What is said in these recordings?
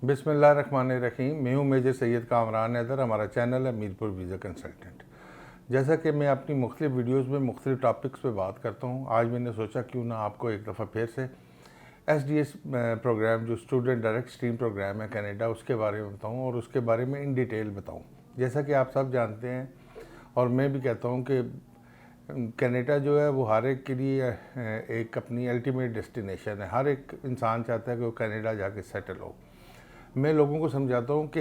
बिस्मिल्लाहिर्रहमानिर्रहीम। मैं हूँ मेजर सैयद कामरान हैदर। हमारा चैनल है मीरपुर वीज़ा कंसल्टेंट। जैसा कि मैं अपनी मुख्तलिफ वीडियोस में मुख्तलिफ टॉपिक्स पे बात करता हूँ, आज मैंने सोचा क्यों ना आपको एक दफ़ा फिर से SDS प्रोग्राम जो स्टूडेंट डायरेक्ट स्ट्रीम प्रोग्राम है कनाडा, उसके बारे में बताऊँ और उसके बारे में इन डिटेल बताऊँ। जैसा कि आप सब जानते हैं और मैं भी कहता हूँ कि कनाडा जो है वो हर एक के लिए एक अपनी अल्टीमेट डेस्टिनेशन है। हर एक इंसान चाहता है कि वो कनाडा जाके सेटल हो। मैं लोगों को समझाता हूँ कि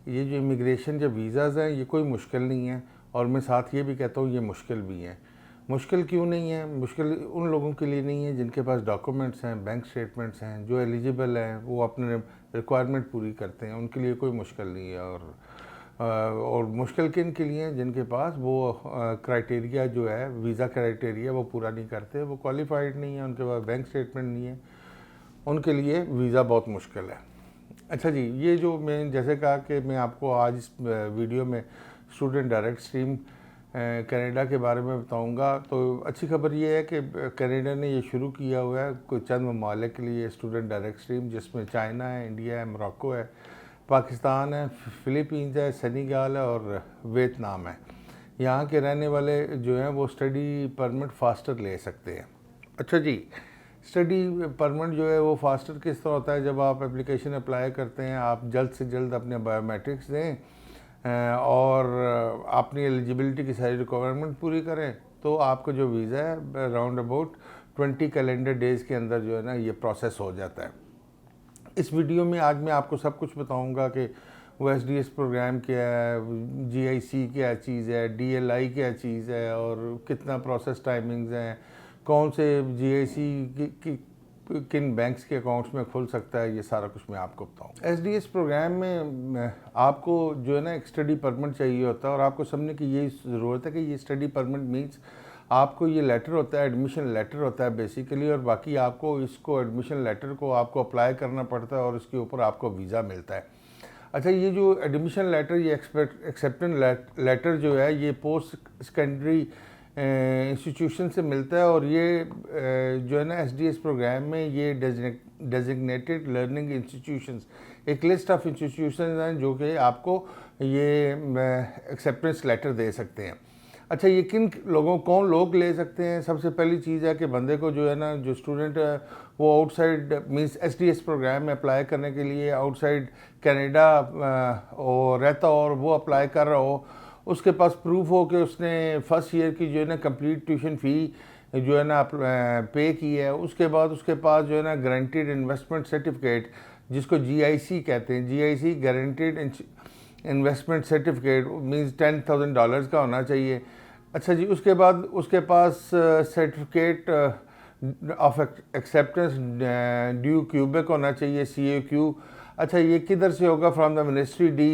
ये जो इमिग्रेशन जो वीज़ाज़ हैं ये कोई मुश्किल नहीं है, और मैं साथ ये भी कहता हूँ ये मुश्किल भी हैं। मुश्किल क्यों नहीं है? मुश्किल उन लोगों के लिए नहीं है जिनके पास डॉक्यूमेंट्स हैं, बैंक स्टेटमेंट्स हैं, जो एलिजिबल हैं, वो अपने रिक्वायरमेंट पूरी करते हैं, उनके लिए कोई मुश्किल नहीं है। और मुश्किल किन के लिए हैं? जिनके पास वो क्राइटेरिया जो है, वीज़ा क्राइटेरिया वो पूरा नहीं करते, वो क्वालिफाइड नहीं है, उनके पास बैंक स्टेटमेंट नहीं है, उनके लिए वीज़ा बहुत मुश्किल है। अच्छा जी, ये जो मैं जैसे कहा कि मैं आपको आज इस वीडियो में स्टूडेंट डायरेक्ट स्ट्रीम कनाडा के बारे में बताऊंगा। तो अच्छी खबर ये है कि कनाडा ने ये शुरू किया हुआ है कुछ चंद ममालिक के लिए स्टूडेंट डायरेक्ट स्ट्रीम, जिसमें चाइना है, इंडिया है, मोरक्को है, पाकिस्तान है, फ़िलीपींस है, सेनेगल है और वियतनाम है। यहाँ के रहने वाले जो हैं वो स्टडी परमिट फास्टर ले सकते हैं। अच्छा जी, स्टडी परमिट जो है वो फास्टर किस तरह होता है? जब आप एप्लीकेशन अप्लाई करते हैं, आप जल्द से जल्द अपने बायोमेट्रिक्स दें और अपनी एलिजिबिलिटी की सारी रिक्वायरमेंट पूरी करें, तो आपका जो वीज़ा है अराउंड अबाउट 20 कैलेंडर डेज़ के अंदर जो है ना ये प्रोसेस हो जाता है। इस वीडियो में आज मैं आपको सब कुछ बताऊंगा कि वो SDS प्रोग्राम क्या है, GIC क्या चीज़ है, DLI क्या चीज़ है, और कितना प्रोसेस टाइमिंग्स हैं, कौन से GIC किन बैंक्स के अकाउंट्स में खुल सकता है, ये सारा कुछ मैं आपको बताऊँ। SDS प्रोग्राम में आपको जो है ना एक स्टडी परमिट चाहिए होता है, और आपको समझने की ये ज़रूरत है कि ये स्टडी परमिट मीन्स आपको ये लेटर होता है, एडमिशन लेटर होता है बेसिकली, और बाकी आपको इसको एडमिशन लेटर को आपको अप्लाई करना पड़ता है और इसके ऊपर आपको वीज़ा मिलता है। अच्छा, ये जो एडमिशन लेटर, ये एक्सेप्टेंस लेटर जो है ये पोस्ट सेकेंडरी इंस्टीट्यूशन से मिलता है, और ये जो है ना SDS प्रोग्राम में ये डेजिग्नेटेड लर्निंग इंस्टीट्यूशंस, एक लिस्ट ऑफ इंस्टीट्यूशंस हैं जो कि आपको ये एक्सेप्टेंस लेटर दे सकते हैं। अच्छा, ये कौन लोग ले सकते हैं? सबसे पहली चीज़ है कि बंदे को जो है ना, जो स्टूडेंट है वो आउटसाइड मींस SDS प्रोग्राम में अप्लाई करने के लिए आउटसाइड कनाडा और रहता हो और वो अप्लाई कर रहा हो, उसके पास प्रूफ हो कि उसने फर्स्ट ईयर की जो है ना कंप्लीट ट्यूशन फ़ी जो है ना पे की है। उसके बाद उसके पास जो है ना गारंटीड इन्वेस्टमेंट सर्टिफिकेट, जिसको GIC कहते हैं, GIC guaranteed investment certificate means $10,000 का होना चाहिए। अच्छा जी, उसके बाद उसके पास certificate of acceptance du Quebec होना चाहिए, CAQ। अच्छा, ये किधर से होगा? From the ministry de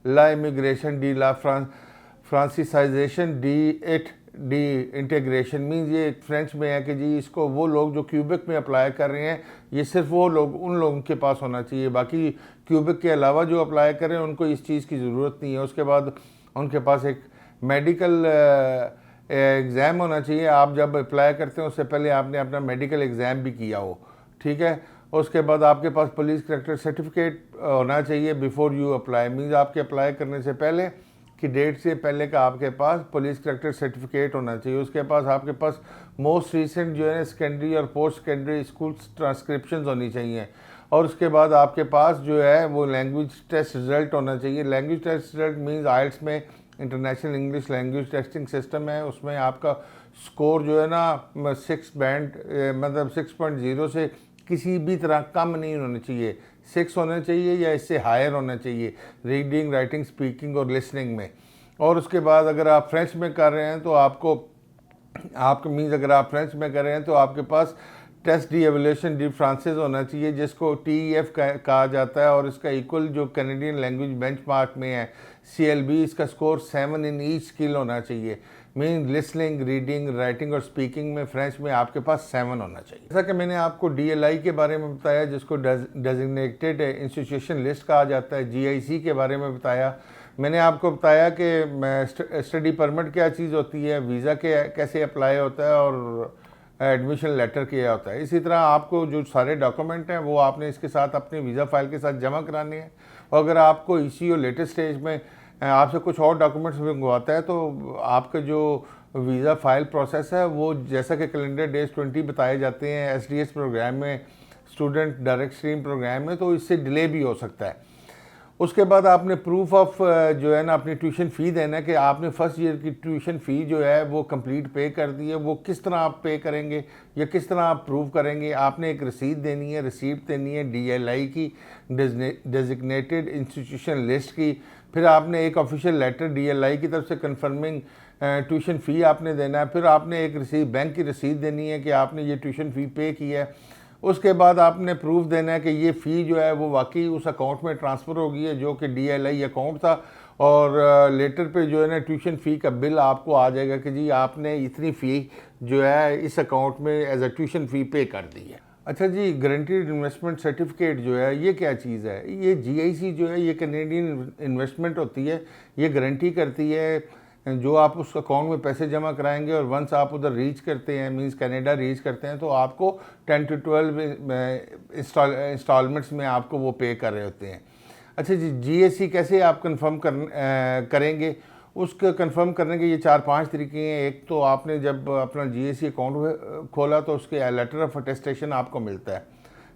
la immigration de la francisation de integration means ये फ्रेंच में है कि जी इसको वो लोग जो क्यूबेक में अप्लाई कर रहे हैं, ये सिर्फ वो लोग, उन लोगों के पास होना चाहिए। बाकी क्यूबेक के अलावा जो अप्लाई करें उनको इस चीज़ की ज़रूरत नहीं है। उसके बाद उनके पास एक मेडिकल एग्ज़ाम होना चाहिए। आप जब अप्लाई करते हैं उससे पहले आपने अपना मेडिकल एग्ज़ाम भी किया हो, ठीक है। उसके बाद आपके पास पुलिस करेक्टर सर्टिफिकेट होना चाहिए बिफोर यू अप्लाई, मीन्स आपके अप्लाई करने से पहले की डेट से पहले का आपके पास पुलिस करेक्टर सर्टिफिकेट होना चाहिए। उसके पास आपके पास मोस्ट रिसेंट जो है सेकेंडरी और पोस्ट सेकेंडरी स्कूल ट्रांसक्रिप्शंस होनी चाहिए। और उसके बाद आपके पास जो है वो लैंग्वेज टेस्ट रिज़ल्ट होना चाहिए। Language test result means IELTS में international English language testing system है, उसमें आपका स्कोर जो है ना 6 बैंड मतलब 6.0 से किसी भी तरह कम नहीं होना चाहिए, 6 होना चाहिए या इससे हायर होना चाहिए रीडिंग, राइटिंग, स्पीकिंग और लिसनिंग में। और उसके बाद अगर आप फ्रेंच में कर रहे हैं तो आपको मीन्स अगर आप फ्रेंच में कर रहे हैं तो आपके पास test de evaluation de francais होना चाहिए, जिसको TEF कहा जाता है, और इसका इक्वल जो कैनेडियन लैंग्वेज बेंचमार्क में है CLB, इसका स्कोर 7 इन ईच स्किल होना चाहिए। मीन लिसनिंग, रीडिंग, राइटिंग और स्पीकिंग में फ्रेंच में आपके पास 7 होना चाहिए। जैसा कि मैंने आपको DLI के बारे में बताया, जिसको डेजिग्नेटेड इंस्टीट्यूशन लिस्ट कहा जाता है, GIC के बारे में बताया, मैंने आपको बताया कि स्टडी परमिट क्या चीज़ होती है, वीज़ा के कैसे अप्लाई होता है, और एडमिशन लेटर किया होता है। इसी तरह आपको जो सारे डॉक्यूमेंट हैं वो आपने इसके साथ अपनी वीज़ा फाइल के साथ जमा कराने हैं। और अगर आपको इसी और लेटेस्ट स्टेज में आपसे कुछ और डॉक्यूमेंट्स मंगवाता है तो आपका जो वीज़ा फाइल प्रोसेस है वो जैसा कि कैलेंडर डेज 20 बताए जाते हैं SDS प्रोग्राम में, स्टूडेंट डायरेक्ट स्ट्रीम प्रोग्राम में, तो इससे डिले भी हो सकता है। उसके बाद आपने प्रूफ ऑफ जो है ना अपनी ट्यूशन फ़ी देना है कि आपने फर्स्ट ईयर की ट्यूशन फ़ी जो है वो कंप्लीट पे कर दी है। वो किस तरह आप पे करेंगे या किस तरह आप प्रूव करेंगे? आपने एक रसीद देनी है, रिसीप्ट देनी है DLI की, डेजिग्नेटेड इंस्टीट्यूशन लिस्ट की। फिर आपने एक ऑफिशियल लेटर DLI की तरफ से कन्फर्मिंग ट्यूशन फ़ी आपने देना है। फिर आपने एक रसीद, बैंक की रसीद देनी है कि आपने ये ट्यूशन फ़ी पे की है। उसके बाद आपने प्रूफ देना है कि ये फ़ी जो है वो वाकई उस अकाउंट में ट्रांसफ़र हो गई है जो कि DLI अकाउंट था। और लेटर पे जो है ना ट्यूशन फ़ी का बिल आपको आ जाएगा कि जी आपने इतनी फ़ी जो है इस अकाउंट में एज अ ट्यूशन फ़ी पे कर दी है। अच्छा जी, गारंटीड इन्वेस्टमेंट सर्टिफिकेट जो है ये क्या चीज़ है? ये GIC जो है ये कैनेडियन इन्वेस्टमेंट होती है। ये गारंटी करती है जो आप उस अकाउंट में पैसे जमा कराएंगे और वंस आप उधर रीच करते हैं, मींस कनाडा रीच करते हैं, तो आपको 10 to 12 इंस्टॉलमेंट्स में आपको वो पे कर रहे होते हैं। अच्छा जी, GSC कैसे आप कंफर्म करेंगे? उसके कंफर्म करने के ये 4-5 तरीके हैं। एक तो आपने जब अपना GSC अकाउंट खोला तो उसके लेटर ऑफ अटेस्टेशन आपको मिलता है,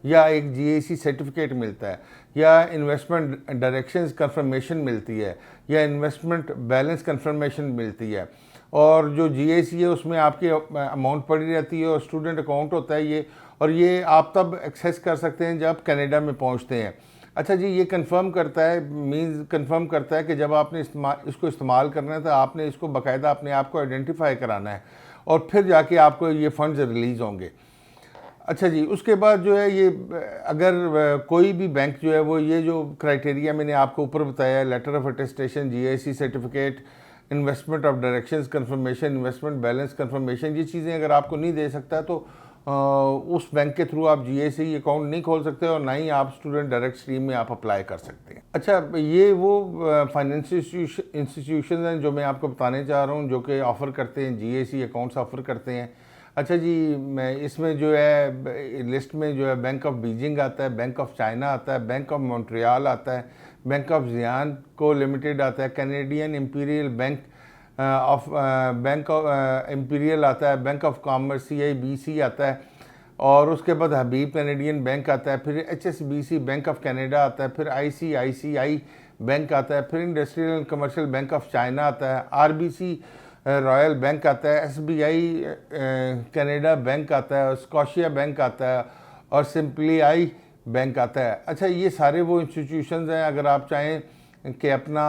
या एक GIC सर्टिफिकेट मिलता है, या इन्वेस्टमेंट डायरेक्शंस कंफर्मेशन मिलती है, या इन्वेस्टमेंट बैलेंस कंफर्मेशन मिलती है। और जो GIC है उसमें आपकी अमाउंट पड़ी रहती है और स्टूडेंट अकाउंट होता है ये, और ये आप तब एक्सेस कर सकते हैं जब कनाडा में पहुंचते हैं। अच्छा जी, ये कंफर्म करता है, मींस कंफर्म करता है कि जब आपने इसको इस्तेमाल करना है तो आपने इसको बाकायदा अपने आप को आइडेंटिफाई कराना है और फिर जाके आपको ये फंड्स रिलीज़ होंगे। अच्छा जी, उसके बाद जो है ये अगर कोई भी बैंक जो है वो ये जो क्राइटेरिया मैंने आपको ऊपर बताया है, letter of attestation, GIC certificate, investment of directions confirmation, investment balance confirmation, ये चीज़ें अगर आपको नहीं दे सकता तो उस बैंक के थ्रू आप GIC अकाउंट नहीं खोल सकते और ना ही आप स्टूडेंट डायरेक्ट स्ट्रीम में आप अप्लाई कर सकते हैं। अच्छा, ये वो फाइनेंशियल इंस्टीट्यूशन हैं जो मैं आपको बताने चाह रहा हूँ जो कि ऑफ़र करते हैं, GIC अकाउंट्स ऑफ़र करते हैं। अच्छा जी, मैं इसमें जो है लिस्ट में जो है बैंक ऑफ बीजिंग आता है, बैंक ऑफ चाइना आता है, बैंक ऑफ मॉन्ट्रियल आता है, बैंक ऑफ जियान को लिमिटेड आता है, Canadian imperial bank of bank of imperial आता है, बैंक ऑफ कॉमर्स CIBC आता है, और उसके बाद हबीब कैनेडियन बैंक आता है, फिर HSBC बैंक ऑफ कनाडा आता है, फिर ICICI बैंक आता है, फिर industrial and commercial bank of China आता है, RBC रॉयल बैंक आता है, SBI कनाडा बैंक आता है, स्कॉशिया बैंक आता है, और सिंपली बैंक आता है। अच्छा, ये सारे वो इंस्टीट्यूशंस हैं, अगर आप चाहें कि अपना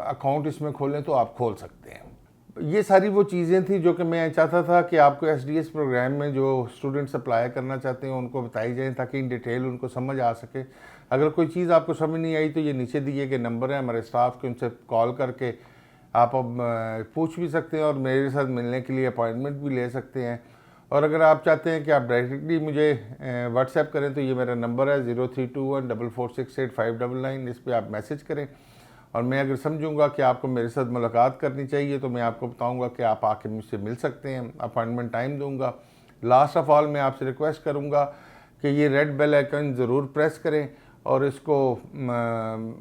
अकाउंट इसमें खोलें तो आप खोल सकते हैं। ये सारी वो चीज़ें थी जो कि मैं चाहता था कि आपको SDS प्रोग्राम में जो स्टूडेंट्स अप्लाई करना चाहते हैं उनको बताई जाए ताकि इन डिटेल उनको समझ आ सके। अगर कोई चीज़ आपको समझ नहीं आई तो ये नीचे दिए गए नंबर है हमारे स्टाफ के, उनसे कॉल करके आप अब पूछ भी सकते हैं और मेरे साथ मिलने के लिए अपॉइंटमेंट भी ले सकते हैं। और अगर आप चाहते हैं कि आप डायरेक्टली मुझे व्हाट्सएप करें तो ये मेरा नंबर है 0321446859। इस पर आप मैसेज करें और मैं अगर समझूंगा कि आपको मेरे साथ मुलाकात करनी चाहिए तो मैं आपको बताऊंगा कि आप आके मुझसे मिल सकते हैं, अपॉइंटमेंट टाइम दूंगा। लास्ट ऑफ ऑल मैं आपसे रिक्वेस्ट करूंगा कि ये रेड बेल आइकन ज़रूर प्रेस करें और इसको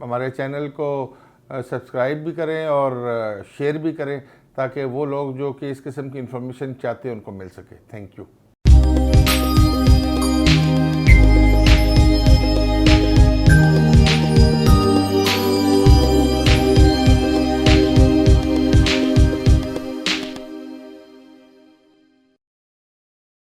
हमारे चैनल को सब्सक्राइब भी करें और शेयर भी करें ताकि वो लोग जो कि इस किस्म की इन्फॉर्मेशन चाहते हैं उनको मिल सके। Thank you.